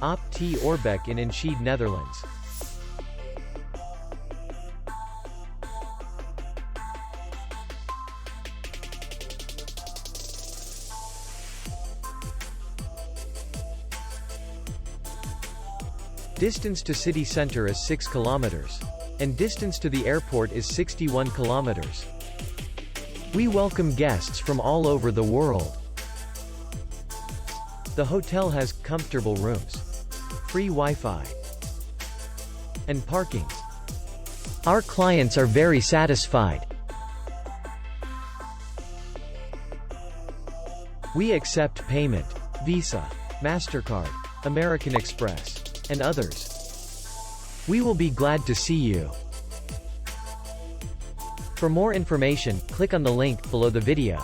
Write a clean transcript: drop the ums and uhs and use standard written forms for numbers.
Op. Oorbeck in Enschede, Netherlands. Distance to city center is 6 kilometers. And distance to the airport is 61 kilometers. We welcome guests from all over the world. The hotel has comfortable rooms, free Wi-Fi, and parking. Our clients are very satisfied. We accept payment, Visa, MasterCard, American Express, and others. We will be glad to see you. For more information, click on the link below the video.